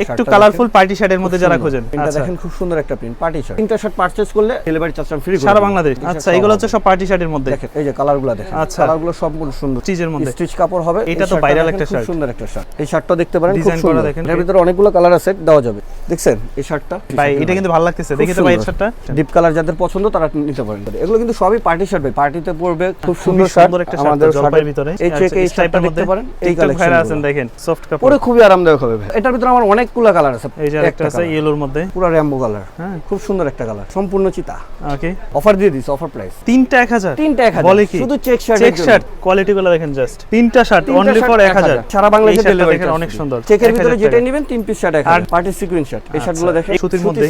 একটু colourful party শার্টের মধ্যে যারা খোঁজেন, এটা দেখেন খুব সুন্দর একটা প্রিন্ট পার্টি শার্ট। তিনটা শার্ট পারচেজ করলে ডেলিভারি চার্জ ফ্রি সারা বাংলাদেশ। আচ্ছা, এগুলো হচ্ছে সব পার্টি শার্টের মধ্যে। দেখেন এই যে কালারগুলো দেখেন, আচ্ছা, কালারগুলো সম্পূর্ণ সুন্দর স্টিচের মধ্যে, স্টিচ কাপড় হবে। এটা তো ভাইরাল একটা শার্ট, খুব সুন্দর একটা শার্ট। এই শার্টটা দেখতে পারেন, খুব ডিজাইন করা সুন্দর। দেখেন, এর ভিতরে অনেকগুলো কালার আছে, দেওয়া যাবে। দেখছেন এই শার্টটা ভাই, এটা কিন্তু ভালো লাগতেছে। দেখি তো ভাই এই শার্টটা, ডিপ কালার যাদের পছন্দ তারা নিতে পারেন। এগুলো কিন্তু সবই পার্টি শার্ট ভাই, পার্টিতে পরবে। খুব সুন্দর শার্ট একটা আমাদের জলপাইয়ের ভিতরে। এই চেক এই শার্টটা দেখতে পারেন, এই কালেকশন আছেন দেখেন, সফট কাপড়, পরে খুবই আরামদায়ক হবে ভাই। এটার ভিতরে আমার অনেকগুলো কালার আছে। এই যে একটা আছে ইয়েলোর মধ্যে, পুরো র্যাম্বো কালার। হ্যাঁ, খুব সুন্দর একটা কালার, সম্পূর্ণ চিতা। ওকে, অফার দিয়ে দিছি, অফার প্রাইস তিনটা 1000। তিনটা 1000 বলে কি, শুধু check shirt. Check shirt quality গুলো দেখেন, জাস্ট তিনটা শার্ট অনলি ফর 1000। সারা বাংলাদেশে ডেলিভারি দেখেন, অনেক সুন্দর। চেকের ভিতরে যেটা নেবেন 3 piece shirt 1000। Party sequence shirt, এই শার্টগুলো দেখেন সুতির মধ্যে,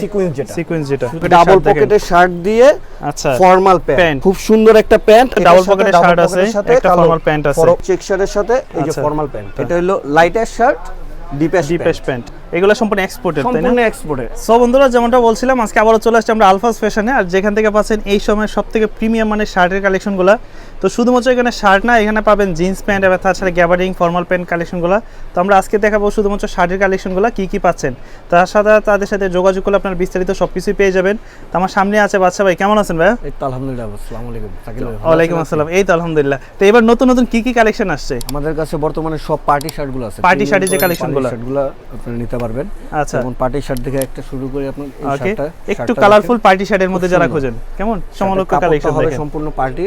সিকোয়েন্স যেটা ডাবল পকেটের শার্ট দিয়ে। আচ্ছা, ফর্মাল প্যান্ট, খুব সুন্দর একটা প্যান্ট। ডাবল পকেটের শার্ট আছে, একটা ফর্মাল প্যান্ট আছে, চেক শার্টের সাথে এই যে ফর্মাল প্যান্ট। এটা হলো লাইটার শার্ট, ডিপেশ প্যান্ট। এগুলো সম্পূর্ণ এক্সপোর্টেড, তাই না? সম্পূর্ণ এক্সপোর্টেড। সো বন্ধুরা, যেমনটা বলছিলাম, আজকে আবারও চলে আসছে আমরা আলফাজ ফ্যাশনে। আর যেখান থেকে পাচ্ছেন এই সময় সবথেকে প্রিমিয়াম মানের শার্টের কালেকশনগুলো। তো শুধুমাত্র এখানে শার্ট না, এখানে পাবেন জিন্স প্যান্ট এবং তাছাড়া গ্যাবার্ডিং ফর্মাল প্যান্ট কালেকশনগুলো। তো আমরা আজকে দেখাবো শুধুমাত্র শার্টের কালেকশনগুলো কি কি পাচ্ছেন। তার সাথে তাদের সাথে যোগাযোগ করলে আপনার বিস্তারিত সবকিছুই পেয়ে যাবেন। তো আমার সামনে আছে বাদশা ভাই, কেমন আছেন ভাই? এই তো আলহামদুলিল্লাহ, আসসালামু আলাইকুম। ওয়ালাইকুম আসসালাম। এই তো আলহামদুলিল্লাহ। তো এবার নতুন নতুন কি কি কালেকশন আসছে আমাদের কাছে? বর্তমানে সব পার্টি শার্টগুলো আছে, পার্টি শার্টের যে কালেকশনগুলো আপনারা নিতে পারবেন। আচ্ছা, যেমন পার্টি শার্ট থেকে একটা শুরু করে আপনার এই শার্টটা একটু কালারফুল পার্টি শার্টের মধ্যে যারা খোঁজেন, কেমন চমৎকার কালেকশন হবে। দেখেন, সম্পূর্ণ পার্টি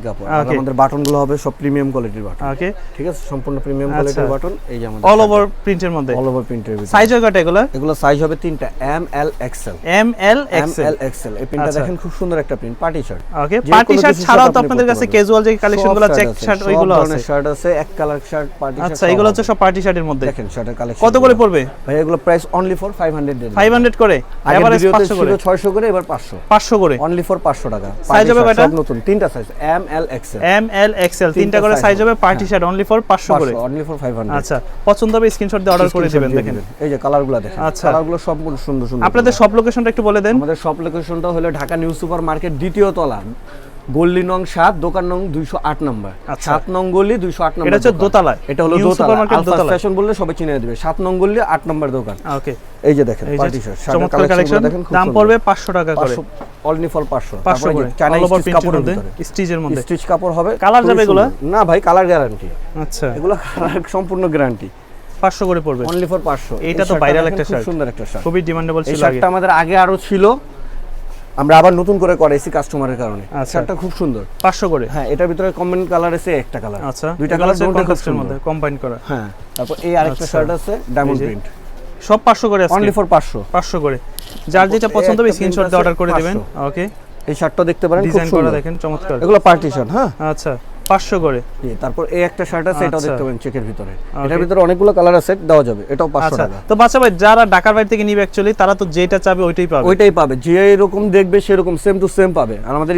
কাপড়। আর আমাদের বাটনগুলো হবে সব প্রিমিয়াম কোয়ালিটির বাটন। ওকে, ঠিক আছে, সম্পূর্ণ প্রিমিয়াম কোয়ালিটির বাটন। এই যে আমাদের অল ওভার প্রিন্টের মধ্যে, অল ওভার প্রিন্টের ভিতরে। সাইজ কয়টা এগুলো সাইজ হবে তিনটা, এম এল এক্সএল। এই প্রিন্টটা দেখেন, খুব সুন্দর একটা প্রিন্ট, পার্টি শার্ট। ওকে, পার্টি শার্ট ছাড়াও তো আপনাদের কাছে ক্যাজুয়াল যে কালেকশনগুলো, চেক শার্ট, ওইগুলো আছে। ধরনের শার্ট আছে, এক কালার শার্ট, পার্টি শার্ট। আচ্ছা, এগুলো হচ্ছে সব পার্টি শার্টের মধ্যে। দেখেন শার্টের কালেকশন কত করে পড়বে ভাই? এগুলো প্রাইস অনলি ফর 500 করে, এভারেজ 500 করে, 600 করে, এবার 500 করে, অনলি ফর 500 টাকা। সাইজ হবে কয়টা? সব নতুন, তিনটা সাইজ, এম এল এক্সএল, তিনটা করে সাইজ হবে। পার্টি শার্ট অনলি ফর 500 করে, অনলি ফর 500। আচ্ছা, পছন্দ হবে স্ক্রিনশট দিয়ে অর্ডার করে দিবেন। দেখেন এই যে কালারগুলো দেখেন, কালারগুলো সব সুন্দর সুন্দর। আপনাদের সব লোকেশনটা একটু বলে দেন। আমাদের সব লোকেশনটা হলো ঢাকা নিউ সুপার মার্কেট, দ্বিতীয় তলা, গলি নং 7, দোকান নং 208 নম্বর। 7 নং গলি 208 নম্বর। এটা হচ্ছে দোতলায়, এটা হলো দোতলা। আলফা ফ্যাশন বললে সবাই চিনে দিবে। 7 নং গলি 8 নম্বর দোকান। ওকে, এই যে দেখেন পার্টি শার্ট, চমৎকার কালেকশন। দাম পড়বে 500 টাকা করে, অনলি ফর 500 করে। চাইনা স্টিচ কাপড়ের মধ্যে, ভিতরে, স্টিচের মধ্যে স্টিচ কাপড় হবে। কালার যাবে এগুলো? না ভাই, কালার গ্যারান্টি। আচ্ছা, এগুলো কালার সম্পূর্ণ গ্যারান্টি। 500 করে পড়বে, অনলি ফর 500। এটা তো ভাইরাল একটা শার্ট, খুব সুন্দর একটা শার্ট, খুবই ডিমান্ডেবল ছিল। এই শার্টটা আমাদের আগে আরো ছিল, আমরা আবার নতুন করে করাইছি কাস্টমারের কারণে। শার্টটা খুব সুন্দর, 500 করে। হ্যাঁ, এটার ভিতরে কম্বাইন কালার আছে, একটা কালার। আচ্ছা, দুইটা কালার কন্ট্রাস্টের মধ্যে কম্বাইন করা। হ্যাঁ, তারপর এই আরেকটা শার্ট আছে ডায়মন্ড প্রিন্ট, সব 500 করে আছে, অনলি ফর 500 করে। যার যেটা পছন্দ হবে স্ক্রিনশট দিয়ে অর্ডার করে দিবেন। ওকে, এই শার্টটা দেখতে পারেন, ডিজাইন করা দেখেন, চমৎকার। এগুলো পার্টি শার্ট। হ্যাঁ, আচ্ছা, 500 করে। তারপর এই একটা শার্ট আছে, এটাও দেখতে পাবেন চেকের ভিতরে। এটার ভিতরে অনেকগুলো কালার আছে, দেওয়া যাবে। এটাও 500 টাকা। তো বাচ্চা ভাই, যারা ঢাকার বাইরে থেকে নিবে অ্যাকচুয়ালি, তারা তো যেটা চাবে ওইটাই পাবে। যে এরকম দেখবে সেরকম সেম টু সেম পাবে। আর আমাদের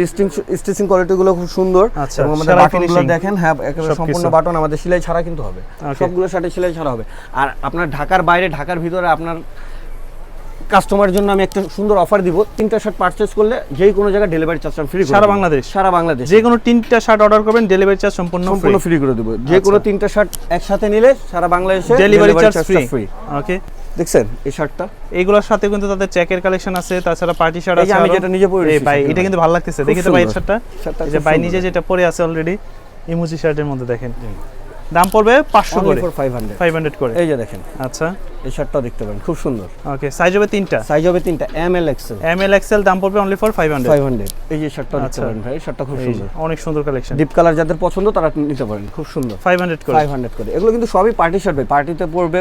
স্টিচিং কোয়ালিটি গুলো খুব সুন্দর। এবং আমাদের বাটনগুলো দেখেন, হ্যাঁ, একেবারে সম্পূর্ণ বাটন, আমাদের সেলাই ছাড়া কিন্তু হবে। সবগুলো শার্টে সেলাই ছাড়া হবে। আর আপনার ঢাকার বাইরে, ঢাকার ভিতরে আপনার কাস্টমারের জন্য আমি একটা সুন্দর অফার দিব। 3টা শার্ট পারচেজ করলে যেই কোনো জায়গায় ডেলিভারি চার্জ ফ্রি, সারা বাংলাদেশ। যে কোনো 3টা শার্ট অর্ডার করবেন, ডেলিভারি চার্জ সম্পূর্ণ ফ্রি করে দেব। যে কোনো 3টা শার্ট একসাথে নিলে সারা বাংলাদেশে ডেলিভারি চার্জ ফ্রি। ওকে, দেখছেন এই শার্টটা, এইগুলোর সাথে কিন্তু তাদের চেকের কালেকশন আছে, তাছাড়া পার্টি শার্ট আছে। আমি যেটা নিজে পরে এই ভাই, এটা কিন্তু ভালো লাগতেছে। দেখি তো ভাই এই শার্টটা, এই যে ভাই নিজে যেটা পরে আছে অলরেডি, ইমোজি শার্টের মধ্যে দেখেন। দাম পড়বে 500 করে, 500 করে। এই যে দেখেন, আচ্ছা, এই শার্টটাও দেখতে পারেন, খুব সুন্দর। ওকে, সাইজ হবে তিনটা, এম এল এক্সেল। দাম পড়বে অনলি ফর 500। এই যে শার্টটা দেখতে পারেন ভাই, শার্টটা খুব সুন্দর, অনেক সুন্দর কালেকশন। ডিপ কালার যাদের পছন্দ তারা নিতে পারেন, খুব সুন্দর। 500 করে। এগুলো কিন্তু সবই পার্টি শার্ট ভাই, পার্টিতে পরবে,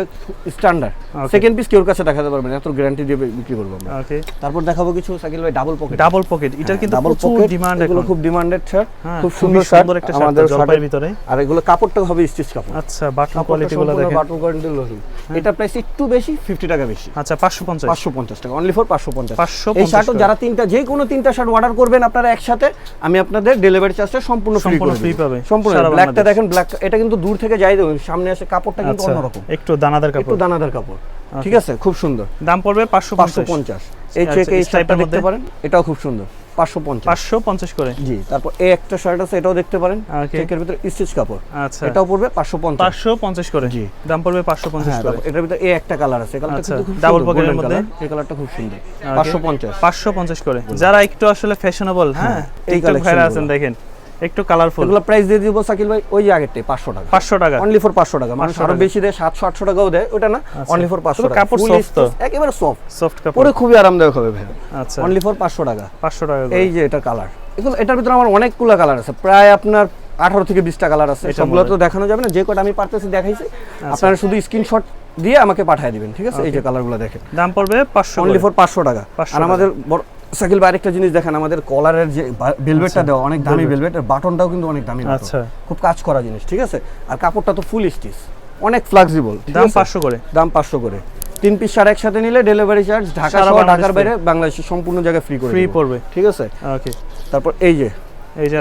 স্ট্যান্ডার্ড। সেকেন্ড পিস কেউ কাছে দেখাতে পারবেন, এত গ্যারান্টি দিয়ে বিক্রি করব আমরা। ওকে, তারপর দেখাবো কিছু সাইকেল ভাই, ডাবল পকেট। এটা কিন্তু প্রচুর ডিমান্ড, এগুলো খুব ডিমান্ডেড শার্ট, খুব সুন্দর একটা শার্ট, আমাদের জলপাইয়ের ভিতরে। আর এগুলো কাপড়টা হবে স্টিচ কাপড়। আচ্ছা, বাটন কোয়ালিটি গুলো দেখেন, বাটন কোয়ালিটি গুলো। এটা প্রাইস একটু বেশি, 50 টাকা বেশি। আচ্ছা, 550 টাকা, অনলি ফর 550। এই শার্টও যারা যে কোনো 3টা শার্ট অর্ডার করবেন আপনারা একসাথে, আমি আপনাদের ডেলিভারি চার্জটা সম্পূর্ণ ফ্রি পাবে। সম্পূর্ণ। ব্ল্যাকটা দেখেন, ব্ল্যাক, এটা কিন্তু দূর থেকে যাই দেবেন, সামনে আসে কাপড়টা কিন্তু অন্যরকম, একটু দানাদার কাপড়। ঠিক আছে, খুব সুন্দর। দাম পড়বে 550। এই চেক এই শার্টটা দেখতে পারেন, এটাও খুব সুন্দর। 550 550 করে। জি, তারপর এই একটা শার্ট আছে, এটাও দেখতে পারেন, চেকের ভিতরে স্টিচ কাপড়। আচ্ছা, এটাও পড়বে 550 550 করে। জি, দাম পড়বে 550 করে। এটার ভিতরে এই একটা কালার আছে, কালারটা কিন্তু খুব ডাবল পকেটের মধ্যে, এই কালারটা খুব সুন্দর, 550 করে। যারা একটু আসলে ফ্যাশনেবল, হ্যাঁ এই টিকটক ভাইরা আছেন দেখেন, একটু কালারফুল, এগুলো প্রাইস দিয়ে দিব শাকিল ভাই ওই যে আগেরটাই 500 টাকা। 500 টাকা, অনলি ফর 500 টাকা। মানে আরো বেশি দেয়, 700 800 টাকাও দেয়, ওটা না, অনলি ফর 500 টাকা। কাপড় সফট তো, একেবারে সফট কাপড়, পরে খুবই আরামদায়ক হবে ভাই। আচ্ছা, অনলি ফর 500 টাকা। 500 টাকা। এই যে এটা কালার, এগুলো এটার ভিতরে আমার অনেকগুলো কালার আছে, প্রায় আপনার 18 থেকে 20টা কালার আছে। সবগুলো তো দেখানো যাবে না, যে কটা আমি পারতেছি দেখাইছি, আপনারা শুধু স্ক্রিনশট দিয়ে আমাকে পাঠিয়ে দিবেন, ঠিক আছে? এই যে কালারগুলো দেখেন, দাম পড়বে 500, অনলি ফর 500 টাকা। আর আমাদের সাকিল ভাই আরেকটা জিনিস দেখেন, আমাদের কলারের যে ভেলভেটটা দেওয়া অনেক দামি ভেলভেট, এর বাটনটাও কিন্তু অনেক দামি বাটন, আচ্ছা, খুব কাজ করা জিনিস, ঠিক আছে? আর কাপড়টা তো ফুল স্টিচ, অনেক ফ্লেক্সিবল। দাম 500 করে। দাম 500 করে। 3 পিস শার্ট একসাথে নিলে ডেলিভারি চার্জ ঢাকা সহ ঢাকার বাইরে বাংলাদেশের সম্পূর্ণ জায়গায় ফ্রি পড়বে, ঠিক আছে? ওকে। তারপর এই যে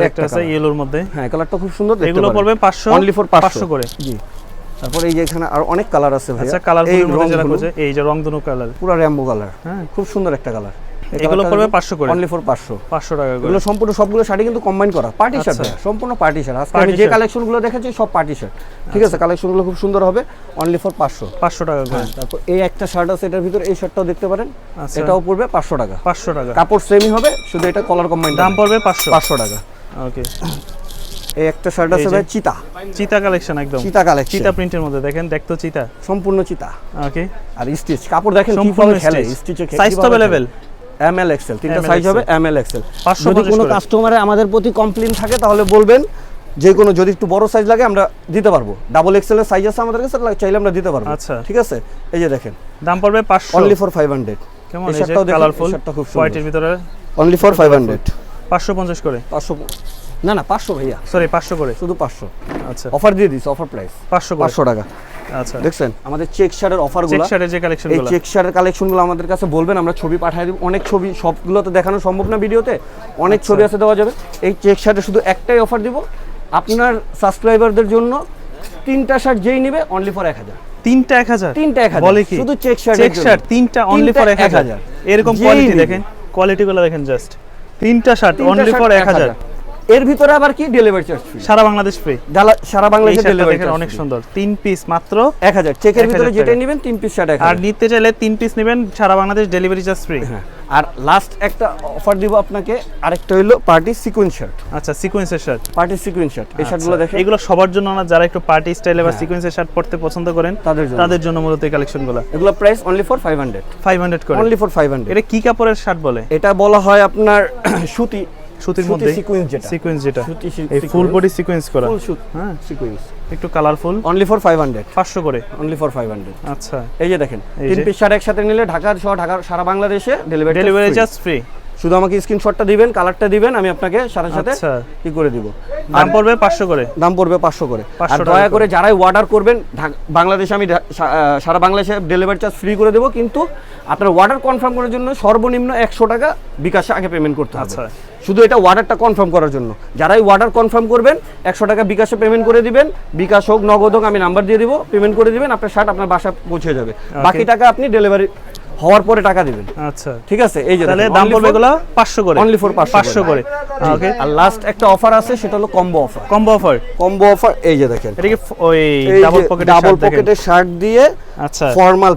একটা আছে ইয়েলোর মধ্যে, হ্যাঁ কালারটা খুব সুন্দর, এগুলো পড়বে 500, অনলি ফর 500 করে। জি, তারপর এই যে এখানে আর অনেক কালার আছে ভাই। আচ্ছা, কালারফুলের মধ্যে যারা খোঁজে, এই যে রংধনু কালার, পুরো র্যাম্বো কালার, হ্যাঁ খুব সুন্দর একটা কালার। এগুলো পড়বে 500 করে, অনলি ফর 500 টাকা করে। এগুলো সম্পূর্ণ সবগুলো শাড়ি কিন্তু কম্বাইন করা, পার্টি শার্ট, সম্পূর্ণ পার্টি শার্ট। আজকে আমি যে কালেকশনগুলো দেখাচ্ছি সব পার্টি শার্ট, ঠিক আছে? কালেকশনগুলো খুব সুন্দর হবে, অনলি ফর 500 টাকা করে। তারপর এই একটা শার্ট আছে, এটার ভিতরে এই শার্টটাও দেখতে পারেন, এটাও পড়বে 500 টাকা। 500 টাকা, কাপড় সেমই হবে, শুধু এটা কলার কম্বাইন, দাম পড়বে 500 টাকা। ওকে। এই একটা শার্ট আছে ভাই, চিতা কালেকশন, একদম চিতা কালেকশন, চিতা প্রিন্টের মধ্যে দেখেন, দেখতো চিতা, সম্পূর্ণ চিতা। ওকে। আর স্টিচ কাপড় দেখেন কিভাবে খেলে, স্টিচে সাইজ তো अवेलेबल, ML XL, তিনটা সাইজ হবে, ML XL। 550 যদি কোনো কাস্টমারে আমাদের প্রতি কমপ্লেইন থাকে তাহলে বলবেন, যে কোনো যদি একটু বড় সাইজ লাগে আমরা দিতে পারবো, ডাবল XL এর সাইজ আছে আমাদের কাছে, চাইলে আমরা দিতে পারবো। আচ্ছা, ঠিক আছে? এই যে দেখেন, দাম পড়বে 500, অনলি ফর 500। কেমন এই যে কালারফুল, হোয়াইটের ভিতরে, অনলি ফর 500, 550 করে। 500 না 500 ভাইয়া, সরি 500 করে, শুধু 500। আচ্ছা, অফার দিয়ে দিছি, অফার প্রাইস 500 টাকা। আচ্ছা, দেখছেন আমাদের চেক শার্টের অফারগুলো, চেক শার্টের যে কালেকশনগুলো, এই চেক শার্টের কালেকশনগুলো আমাদের কাছে বলবেন, আমরা ছবি পাঠিয়ে দেব। অনেক ছবি, সবগুলো তো দেখানো সম্ভব না ভিডিওতে, অনেক ছবি আছে দেওয়া যাবে। এই চেক শার্টে শুধু একটাই অফার দিব, আপনার সাবস্ক্রাইবারদের জন্য 3টা শার্ট যেই নেবে অনলি ফর 1000। 3টা 1000, 3টা 1000 বলে কি? শুধু চেক শার্ট, 3টা অনলি ফর 1000। এরকম কোয়ালিটি দেখেন, কোয়ালিটিগুলো দেখেন, জাস্ট 3টা শার্ট অনলি ফর 1000। এর ভিতরে আবার কি ডেলিভারি চার্জ ফ্রি, সারা বাংলাদেশ ফ্রি, সারা বাংলাদেশে ডেলিভারি দেখেন, অনেক সুন্দর। 3 পিস মাত্র 1000, চেকের ভিতরে যেটা নেবেন 3 পিস শার্ট 1000। আর নিতে চাইলে 3 পিস নেবেন, সারা বাংলাদেশ ডেলিভারি চার্জ ফ্রি। আর লাস্ট একটা অফার দিব আপনাকে, আরেকটা হলো পার্টি সিকোয়েন্স শার্ট। আচ্ছা, সিকোয়েন্সের শার্ট, পার্টি সিকোয়েন্স শার্ট, এই শার্টগুলো দেখেন, এগুলো সবার জন্য না, যারা একটু পার্টি স্টাইলে বা সিকোয়েন্সের শার্ট পরতে পছন্দ করেন তাদের জন্য মূলত এই কালেকশনগুলো। এগুলো প্রাইস অনলি ফর 500 করে, অনলি ফর 500। এটা কি কাপড়ের শার্ট বলে? এটা বলা হয় আপনার সুতির মধ্যে সিকোয়েন্স, যেটা এই ফুল বডি সিকোয়েন্স করা, ফুল সুত, হ্যাঁ সিকোয়েন্স, একটু কালারফুল, অনলি ফর 500 করে, অনলি ফর 500। আচ্ছা, এই যে দেখেন, 3 পিস শার্ট একসাথে নিলে ঢাকার সারা বাংলাদেশে ডেলিভারি চার্জ ফ্রি। শুধু আমাকে স্ক্রিনশটটা দিবেন, কালারটা দিবেন, আমি আপনাকে সাথে কি করে দিব। দাম পড়বে 500 করে, দাম পড়বে 500 করে। আর দয়া করে যারাই অর্ডার করবেন, বাংলাদেশে আমি সারা বাংলাদেশে ডেলিভারি চার্জ ফ্রি করে দেব, কিন্তু আপনার অর্ডার কনফার্ম করার জন্য সর্বনিম্ন 100 টাকা বিকাশে আগে পেমেন্ট করতে হবে। আচ্ছা, শুধু এটা অর্ডারটা কনফার্ম করার জন্য। যারাই অর্ডার কনফার্ম করবেন 100 টাকা বিকাশে পেমেন্ট করে দিবেন, বিকাশ হোক নগদ হোক, আমি নাম্বার দিয়ে দিব, পেমেন্ট করে দিবেন, আপনার শার্ট আপনার বাসায় পৌঁছে যাবে। বাকি টাকা আপনি ডেলিভারি হওয়ার পরে টাকা দিবেন। আচ্ছা, ঠিক আছে? এই যে তাহলে দাম পড়বে এগুলো 500 করে, অনলি ফর 500 করে। ওকে। আর লাস্ট একটা অফার আছে, সেটা হলো কম্বো অফার। এই যে দেখেন, এটা কি ওই ডাবল পকেটের শার্ট দিয়ে, আচ্ছা, ফর্মাল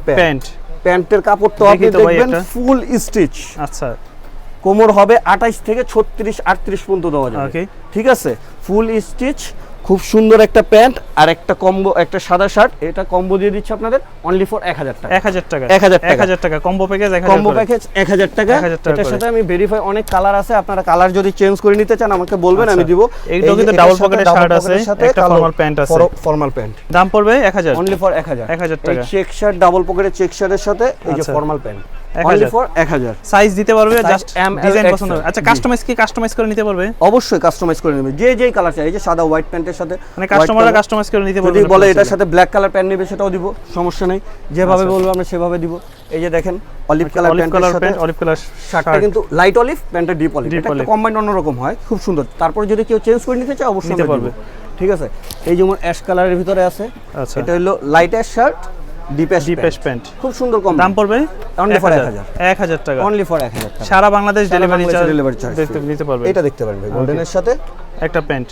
প্যান্টের কাপড়টা আপনি দেখবেন ফুল স্টিচ। আচ্ছা, কোমর হবে 28 থেকে 36 38 পর্যন্ত দেওয়া যাবে। ঠিক আছে? ফুল স্টিচ, খুব সুন্দর একটা প্যান্ট আর একটা কম্বো, একটা সাদা শার্ট, এটা কম্বো দিয়ে দিচ্ছে আপনাদের অনলি ফর 1000 টাকা। 1000 টাকা কম্বো প্যাকেজ, 1000 টাকা। এটার সাথে আমি ভেরিফাই, অনেক কালার আছে, আপনারা কালার যদি চেঞ্জ করে নিতে চান আমাকে বলবেন, আমি দিব। এইটা কিন্তু ডাবল পকেটের শার্ট আছে, একটা ফর্মাল প্যান্ট আছে, ফর্মাল প্যান্ট, দাম পড়বে 1000, অনলি ফর 1000 টাকা। চেক শার্ট, ডাবল পকেটের চেক শার্টের সাথে এই যে formal pant, only for 1000। Size দিতে পারবে, জাস্ট ডিজাইন পছন্দ হবে। আচ্ছা, কাস্টমাইজ করে নিতে পারবে? অবশ্যই কাস্টমাইজ করে নেবে, যে কালার চাই। এই যে সাদা হোয়াইট প্যান্টের সাথে, মানে কাস্টমাররা কাস্টমাইজ করে নিতে পারবে। যদি বলে এটার সাথে ব্ল্যাক কালার প্যান্ট নেবে, সেটাও দিব, সমস্যা নাই। যেভাবে বলবো আমরা সেভাবে দিব। এই যে দেখেন, অলিভ কালার প্যান্টের সাথে অলিভ কালার শার্টটা কিন্তু লাইট অলিভ, প্যান্টটা ডিপ অলিভ, এটা একটা কম্বাইন্ড অন্যরকম হয়, খুব সুন্দর। তারপর যদি কেউ চেঞ্জ করে নিতে চায় অবশ্যই নিতে পারবে। ঠিক আছে? এই যেমন অ্যাশ কালারের ভিতরে আছে, এটা হলো লাইট অ্যাশ শার্ট, ডিপেশ প্যান্ট খুব সুন্দর কম দাম পড়বে অনলি ফর 1000 টাকা অনলি ফর 1000 টাকা সারা বাংলাদেশ ডেলিভারি চার্জ দেখতে নিতে পারবেন এটা দেখতে পারবেন ভাই গোল্ডেনের সাথে একটা প্যান্ট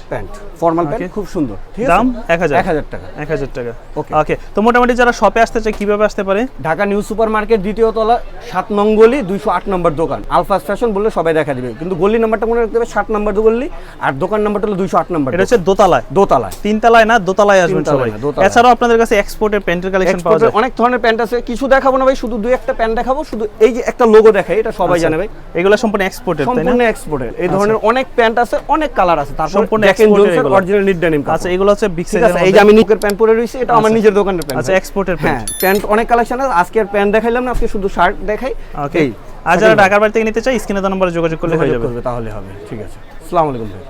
ফর্মাল প্যান্ট খুব সুন্দর ঠিক আছে দাম 1000 টাকা 1000 টাকা ওকে তো মোটামুটি যারা শপে আসতে চায় কিভাবে আসতে পারে ঢাকা নিউ সুপার মার্কেট দ্বিতীয় তলা 7 নং গলি 208 নম্বর দোকান আলফাস ফ্যাশন বললে সবাই দেখা দিবে কিন্তু গলি নাম্বারটা মনে রাখতে হবে 7 নম্বর গলি আর দোকান নাম্বারটা হলো 208 নম্বর এটা হচ্ছে দোতলায় তিনতলায় না দোতলায় আসবেন সবাই এছাড়াও আপনাদের কাছে এক্সপোর্টের প্যান্টের কালেকশন পাওয়া যায় অনেক ধরনের প্যান্ট আছে কিছু দেখাবো না ভাই শুধু দুই একটা প্যান্ট দেখাবো শুধু এই যে একটা লোগো দেখাই এটা সবাই জানে ভাই এগুলো সম্পূর্ণ এক্সপোর্টের তাই না সম্পূর্ণ এক্সপোর্টের এই ধরনের অনেক প্যান্ট আছে অনেক কালার আছে তারপর সম্পূর্ণ অরিজিনাল নিট ডেনিম আচ্ছা এগুলো হচ্ছে বিগ সাইজের এই যে আমি নিকের প্যান্ট পরে রইছি এটা আমার নিজের দোকানের প্যান্ট আচ্ছা এক্সপোর্টের প্যান্ট প্যান্ট অনেক কালেকশন আছে আজকে আর প্যান্ট দেখাইলাম না আজকে শুধু শার্ট দেখাই ওকে আর যারা ঢাকার বাইরে থেকে নিতে চায় স্ক্রিনে দেওয়া নম্বরে যোগাযোগ করলে হয়ে যাবে তাহলে হবে ঠিক আছে আসসালামু আলাইকুম ভাই